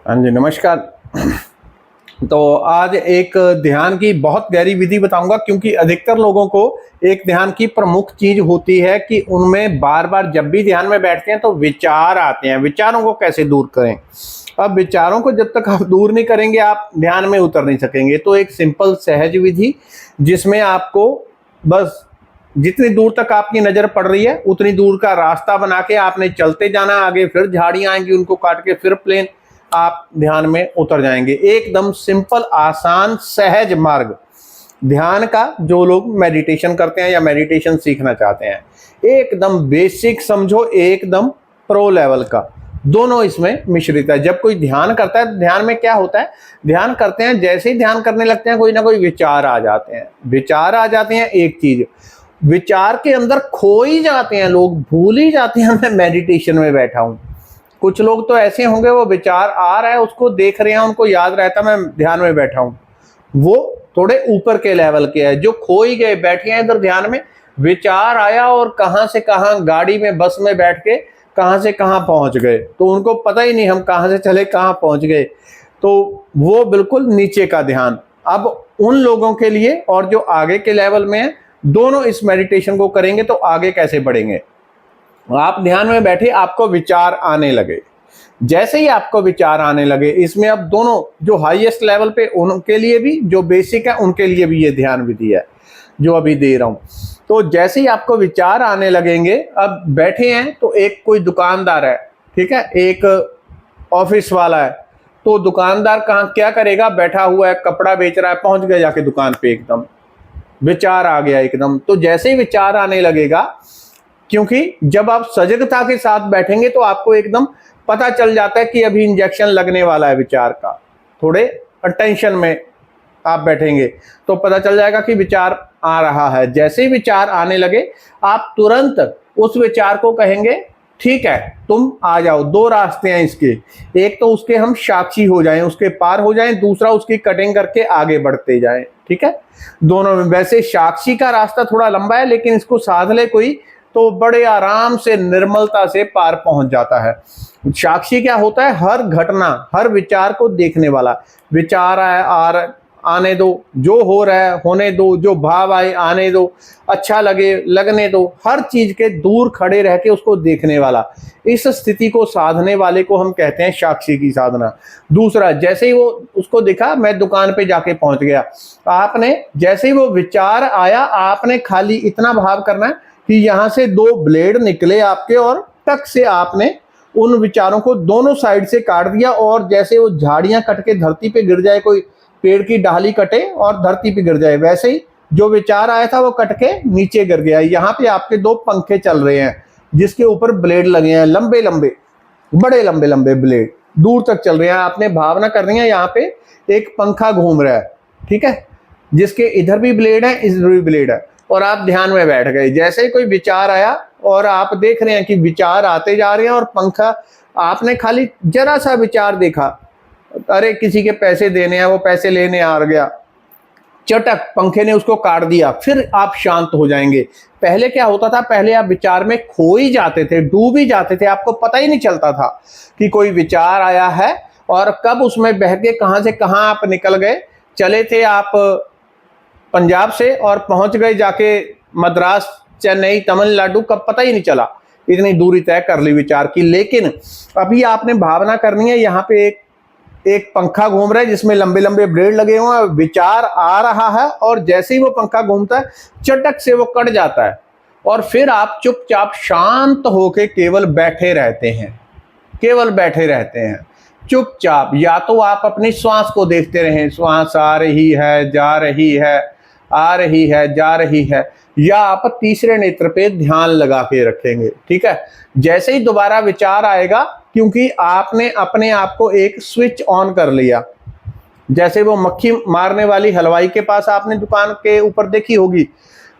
हाँ जी, नमस्कार। तो आज एक ध्यान की बहुत गहरी विधि बताऊंगा, क्योंकि अधिकतर लोगों को एक ध्यान की प्रमुख चीज होती है कि उनमें बार बार जब भी ध्यान में बैठते हैं तो विचार आते हैं। विचारों को कैसे दूर करें? अब विचारों को जब तक आप दूर नहीं करेंगे आप ध्यान में उतर नहीं सकेंगे। तो एक सिंपल सहज विधि जिसमें आपको बस जितनी दूर तक आपकी नजर पड़ रही है उतनी दूर का रास्ता बना के आपने चलते जाना, आगे फिर झाड़ियां आएंगी, उनको काट के फिर प्लेन आप ध्यान में उतर जाएंगे। एकदम सिंपल, आसान, सहज मार्ग ध्यान का। जो लोग मेडिटेशन करते हैं या मेडिटेशन सीखना चाहते हैं, एकदम बेसिक समझो, एकदम प्रो लेवल का, दोनों इसमें मिश्रित है। जब कोई ध्यान करता है तो ध्यान में क्या होता है, ध्यान करते हैं, जैसे ही ध्यान करने लगते हैं कोई ना कोई विचार आ जाते हैं। विचार आ जाते हैं, एक चीज, विचार के अंदर खो ही जाते हैं लोग, भूल ही जाते हैं मैं मेडिटेशन में बैठा हूं। कुछ लोग तो ऐसे होंगे, वो विचार आ रहा है उसको देख रहे हैं, उनको याद रहता मैं ध्यान में बैठा हूं। वो थोड़े ऊपर के लेवल के है, जो खो ही गए, बैठे हैं इधर ध्यान में, विचार आया और कहां से कहां गाड़ी में बस में बैठ के कहां से कहां पहुंच गए, तो उनको पता ही नहीं हम कहां से चले कहां पहुंच गए। तो वो बिल्कुल नीचे का ध्यान। अब उन लोगों के लिए और जो आगे के लेवल में है, दोनों इस मेडिटेशन को करेंगे तो आगे कैसे बढ़ेंगे। आप ध्यान में बैठे, आपको विचार आने लगे, जैसे ही आपको विचार आने लगे, इसमें अब दोनों, जो हाईएस्ट लेवल पे उनके लिए भी, जो बेसिक है उनके लिए भी ये ध्यान विधि है जो अभी दे रहा हूं। तो जैसे ही आपको विचार आने लगेंगे, अब बैठे हैं तो एक कोई दुकानदार है, ठीक है, एक ऑफिस वाला है, तो दुकानदार कहाँ क्या करेगा, बैठा हुआ है, कपड़ा बेच रहा है, पहुंच गया जाके दुकान पे, एकदम विचार आ गया एकदम। तो जैसे ही विचार आने लगेगा, क्योंकि जब आप सजगता के साथ बैठेंगे तो आपको एकदम पता चल जाता है कि अभी इंजेक्शन लगने वाला है विचार का। थोड़े अटेंशन में आप बैठेंगे तो पता चल जाएगा कि विचार आ रहा है। जैसे ही विचार आने लगे, आप तुरंत उस विचार को कहेंगे, ठीक है तुम आ जाओ। दो रास्ते हैं इसके, एक तो उसके हम साक्षी हो जाएं, उसके पार हो जाएं, दूसरा उसकी कटिंग करके आगे बढ़ते जाएं, ठीक है। दोनों में वैसे साक्षी का रास्ता थोड़ा लंबा है, लेकिन इसको साध ले कोई तो बड़े आराम से, निर्मलता से पार पहुंच जाता है। साक्षी क्या होता है, हर घटना, हर विचार को देखने वाला। विचार आने दो, जो हो रहा है होने दो, जो भाव आए आने दो, अच्छा लगे लगने दो, हर चीज के दूर खड़े रह के उसको देखने वाला। इस स्थिति को साधने वाले को हम कहते हैं साक्षी की साधना। दूसरा, जैसे ही वो उसको दिखा, मैं दुकान पे जाके पहुंच गया, आपने जैसे ही वो विचार आया, आपने खाली इतना भाव करना है कि यहां से दो ब्लेड निकले आपके, और टक से आपने उन विचारों को दोनों साइड से काट दिया। और जैसे वो झाड़ियां कट के धरती पे गिर जाए, कोई पेड़ की डाली कटे और धरती पे गिर जाए, वैसे ही जो विचार आया था वो कट के नीचे गिर गया। यहाँ पे आपके दो पंखे चल रहे हैं जिसके ऊपर ब्लेड लगे हैं, लंबे लंबे, बड़े लंबे लंबे ब्लेड दूर तक चल रहे हैं। आपने भावना करनी है, यहाँ पे एक पंखा घूम रहा है, ठीक है, जिसके इधर भी ब्लेड है, इधर भी ब्लेड है, और आप ध्यान में बैठ गए। जैसे ही कोई विचार आया और आप देख रहे हैं कि विचार आते जा रहे हैं, और पंखा, आपने खाली जरा सा विचार देखा, अरे किसी के पैसे देने हैं, वो पैसे लेने आ गया, चटक पंखे ने उसको काट दिया, फिर आप शांत हो जाएंगे। पहले क्या होता था, पहले आप विचार में खो ही जाते थे, डूब ही जाते थे, आपको पता ही नहीं चलता था कि कोई विचार आया है और कब उसमें बह के कहां से कहां आप निकल गए। चले थे आप पंजाब से और पहुंच गए जाके मद्रास, चेन्नई, तमिलनाडु, कब पता ही नहीं चला, इतनी दूरी तय कर ली विचार की। लेकिन अभी आपने भावना करनी है, यहाँ पे एक पंखा घूम रहा है जिसमें लंबे लंबे ब्लेड लगे हुए हैं, विचार आ रहा है, और जैसे ही वो पंखा घूमता है चटक से वो कट जाता है, और फिर आप चुपचाप शांत होके केवल बैठे रहते हैं, केवल बैठे रहते हैं चुपचाप। या तो आप अपनी श्वास को देखते रहें, श्वास आ रही है, जा रही है, आ रही है, जा रही है, या आप तीसरे नेत्र पे ध्यान लगा के रखेंगे, ठीक है। जैसे ही दोबारा विचार आएगा, क्योंकि आपने अपने आप को एक स्विच ऑन कर लिया, जैसे वो मक्खी मारने वाली हलवाई के पास आपने दुकान के ऊपर देखी होगी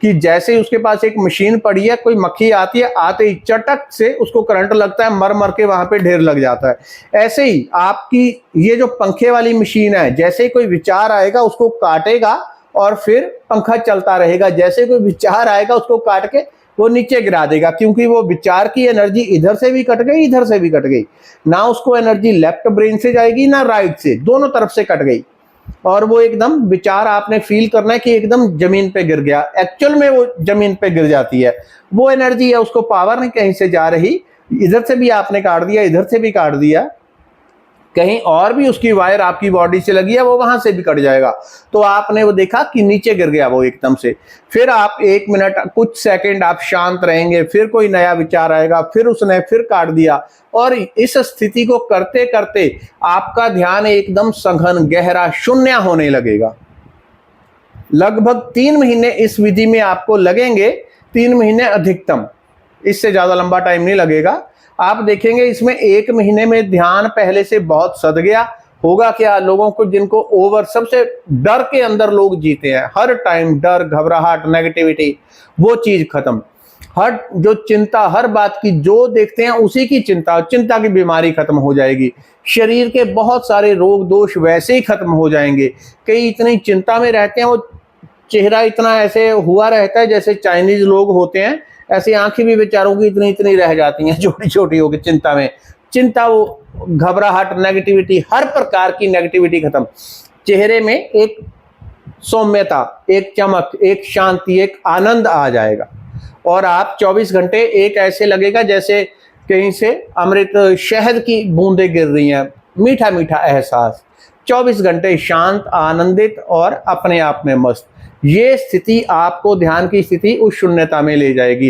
कि जैसे ही उसके पास एक मशीन पड़ी है, कोई मक्खी आती है, आते ही चटक से उसको करंट लगता है, मर मर के वहां पे ढेर लग जाता है। ऐसे ही आपकी ये जो पंखे वाली मशीन है, जैसे ही कोई विचार आएगा उसको काटेगा और फिर पंखा चलता रहेगा, जैसे कोई विचार आएगा उसको काट के वो नीचे गिरा देगा, क्योंकि वो विचार की एनर्जी इधर से भी कट गई, इधर से भी कट गई। ना उसको एनर्जी लेफ्ट ब्रेन से जाएगी ना राइट से, दोनों तरफ से कट गई। और वो एकदम विचार आपने फील करना है कि एकदम जमीन पे गिर गया, एक्चुअल में वो जमीन पे गिर जाती है। वो एनर्जी है, उसको पावर नहीं कहीं से जा रही, इधर से भी आपने काट दिया, इधर से भी काट दिया, कहीं और भी उसकी वायर आपकी बॉडी से लगी है, वो वहां से भी कट जाएगा। तो आपने वो देखा कि नीचे गिर गया वो एकदम से। फिर आप 1 मिनट कुछ सेकंड आप शांत रहेंगे, फिर कोई नया विचार आएगा, फिर उसने फिर काट दिया। और इस स्थिति को करते करते आपका ध्यान एकदम सघन गहरा शून्य होने लगेगा। लगभग 3 महीने इस विधि में आपको लगेंगे, 3 महीने अधिकतम, इससे ज्यादा लंबा टाइम नहीं लगेगा। आप देखेंगे इसमें 1 महीने में ध्यान पहले से बहुत सध गया। होगा क्या, लोगों को जिनको ओवर सबसे डर के अंदर लोग जीते हैं, हर टाइम डर, घबराहट, नेगेटिविटी, वो चीज खत्म। हर जो चिंता, हर बात की जो देखते हैं उसी की चिंता, चिंता की बीमारी खत्म हो जाएगी। शरीर के बहुत सारे रोग दोष वैसे ही खत्म हो जाएंगे। कई इतनी चिंता में रहते हैं, वो चेहरा इतना ऐसे हुआ रहता है जैसे चाइनीज लोग होते हैं, ऐसी आंखें भी बेचारों की इतनी इतनी रह जाती हैं, छोटी छोटी होकर चिंता में। चिंता, वो घबराहट, नेगेटिविटी, हर प्रकार की नेगेटिविटी खत्म। चेहरे में एक सौम्यता, एक चमक, एक शांति, एक आनंद आ जाएगा। और आप 24 घंटे एक ऐसे लगेगा जैसे कहीं से अमृत शहद की बूंदें गिर रही हैं, मीठा मीठा एहसास। 24 घंटे शांत, आनंदित और अपने आप में मस्त। ये स्थिति आपको, ध्यान की स्थिति, उस शून्यता में ले जाएगी।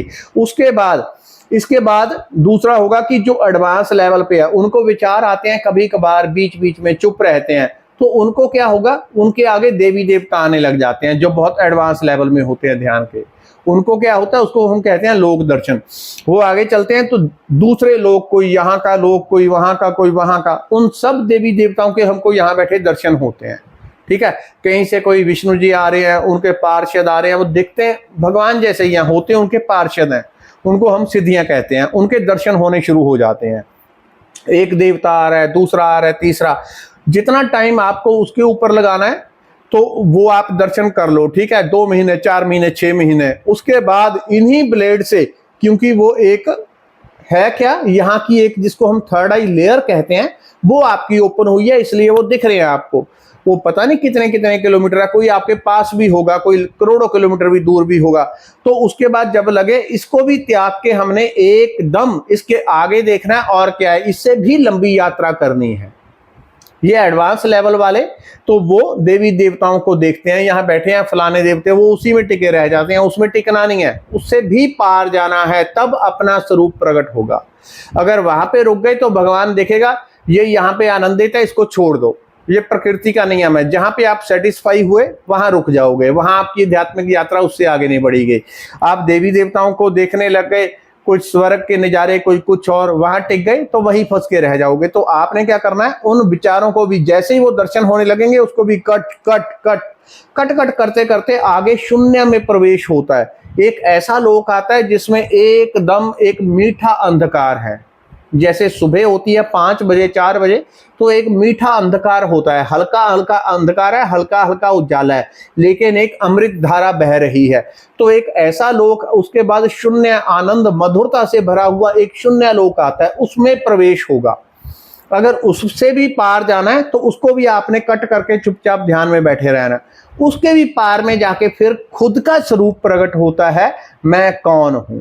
इसके बाद दूसरा होगा कि जो एडवांस लेवल पे है, उनको विचार आते हैं कभी कभार, बीच बीच में चुप रहते हैं, तो उनको क्या होगा, उनके आगे देवी देवता आने लग जाते हैं, जो बहुत एडवांस लेवल में होते हैं ध्यान के। उनको क्या होता है, उसको हम कहते हैं लोक दर्शन। वो आगे चलते हैं तो दूसरे लोग, कोई यहाँ का लोग, कोई वहां का, कोई वहां का, उन सब देवी देवताओं के हमको यहाँ बैठे दर्शन होते हैं। ठीक है, कहीं से कोई विष्णु जी आ रहे हैं, उनके पार्षद आ रहे हैं, वो दिखते हैं भगवान जैसे ही होते हैं, उनके पार्षद हैं, उनको हम सिद्धियां कहते हैं। उनके दर्शन होने शुरू हो जाते हैं। एक देवता आ रहा है, दूसरा आ रहा है, तीसरा, जितना टाइम आपको उसके ऊपर लगाना है तो वो आप दर्शन कर लो। ठीक है, 2 महीने, 4 महीने, 6 महीने, उसके बाद इन्हीं ब्लेड से, क्योंकि वो एक है क्या, यहाँ की एक जिसको हम थर्ड आई लेयर कहते हैं, वो आपकी ओपन हुई है, इसलिए वो दिख रहे हैं आपको। वो पता नहीं कितने कितने किलोमीटर है, कोई आपके पास भी होगा, कोई करोड़ों किलोमीटर भी दूर भी होगा। तो उसके बाद जब लगे, इसको भी त्याग के हमने एकदम इसके आगे देखना है, और क्या है, इससे भी लंबी यात्रा करनी है। ये एडवांस लेवल वाले तो वो देवी देवताओं को देखते हैं, यहाँ बैठे हैं फलाने देवते, वो उसी में टिके रह जाते हैं, उसमें टिकना नहीं है, उससे भी पार जाना है, तब अपना स्वरूप प्रकट होगा। अगर वहां पे रुक गए तो भगवान देखेगा ये यहाँ पे आनंदित है, इसको छोड़ दो, ये प्रकृति का नियम है। जहां पे आप सेटिस्फाई हुए वहां रुक जाओगे, वहां आपकी आध्यात्मिक यात्रा उससे आगे नहीं बढ़ेगी। आप देवी देवताओं को देखने लग गए, कुछ स्वर्ग के नजारे, कोई कुछ और, वहां टिक गए तो वहीं फंस के रह जाओगे। तो आपने क्या करना है, उन विचारों को भी जैसे ही वो दर्शन होने लगेंगे, उसको भी cut cut cut cut cut करते करते आगे शून्य में प्रवेश होता है। एक ऐसा लोक आता है जिसमें एकदम एक मीठा अंधकार है। जैसे सुबह होती है 5 बजे 4 बजे, तो एक मीठा अंधकार होता है, हल्का हल्का अंधकार है, हल्का हल्का उजाला है, लेकिन एक अमृत धारा बह रही है। तो एक ऐसा लोक, उसके बाद शून्य, आनंद, मधुरता से भरा हुआ एक शून्य लोक आता है, उसमें प्रवेश होगा। अगर उससे भी पार जाना है तो उसको भी आपने कट करके चुपचाप ध्यान में बैठे रहना। उसके भी पार में जाके फिर खुद का स्वरूप प्रकट होता है, मैं कौन हूं।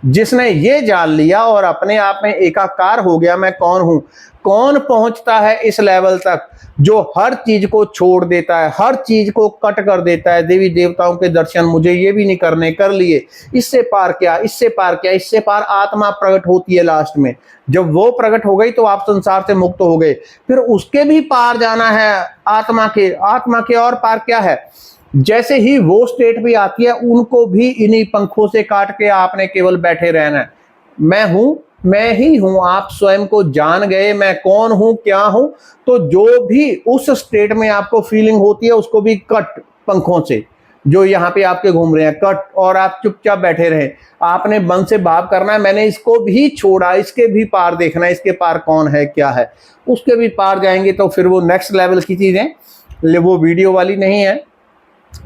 जिसने ये जान लिया और अपने आप में एकाकार हो गया, मैं कौन हूं। कौन पहुंचता है इस लेवल तक, जो हर चीज को छोड़ देता है, हर चीज को कट कर देता है। देवी देवताओं के दर्शन मुझे ये भी नहीं करने, कर लिए, इससे पार क्या, इससे पार क्या, इससे पार आत्मा प्रकट होती है लास्ट में। जब वो प्रकट हो गई तो आप संसार से मुक्त हो गए। फिर उसके भी पार जाना है, आत्मा के और पार क्या है। जैसे ही वो स्टेट भी आती है, उनको भी इन्हीं पंखों से काट के आपने केवल बैठे रहना है। मैं हूं, मैं ही हूं। आप स्वयं को जान गए, मैं कौन हूं, क्या हूं। तो जो भी उस स्टेट में आपको फीलिंग होती है, उसको भी कट पंखों से, जो यहाँ पे आपके घूम रहे हैं, कट, और आप चुपचाप बैठे रहे। आपने मन से भाव करना है, मैंने इसको भी छोड़ा, इसके भी पार देखना है, इसके पार कौन है, क्या है। उसके भी पार जाएंगे तो फिर वो नेक्स्ट लेवल की चीजें, वो वीडियो वाली नहीं है,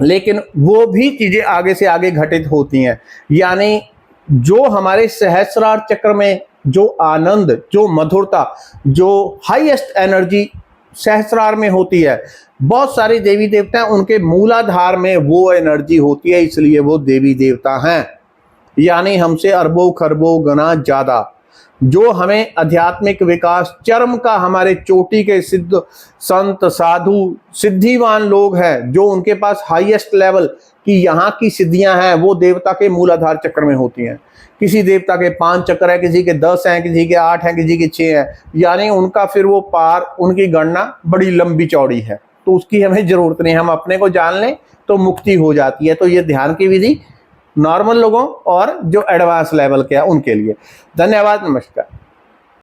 लेकिन वो भी चीजें आगे से आगे घटित होती हैं। यानी जो हमारे सहस्रार चक्र में जो आनंद, जो मधुरता, जो हाईएस्ट एनर्जी सहस्रार में होती है, बहुत सारे देवी देवता हैं, उनके मूलाधार में वो एनर्जी होती है, इसलिए वो देवी देवता हैं। यानी हमसे अरबों खरबों गुना ज्यादा जो हमें आध्यात्मिक विकास चरम का, हमारे चोटी के सिद्ध संत साधु सिद्धिवान लोग हैं, जो उनके पास हाईएस्ट लेवल की यहाँ की सिद्धियां हैं, वो देवता के मूलाधार चक्र में होती हैं। किसी देवता के 5 चक्र है, किसी के 10 हैं, किसी के 8 हैं, किसी के 6 हैं। यानी उनका फिर वो पार, उनकी गणना बड़ी लंबी चौड़ी है, तो उसकी हमें जरूरत नहीं। हम अपने को जान लें तो मुक्ति हो जाती है। तो ये ध्यान की विधि नॉर्मल लोगों और जो एडवांस लेवल के हैं उनके लिए। धन्यवाद, नमस्कार।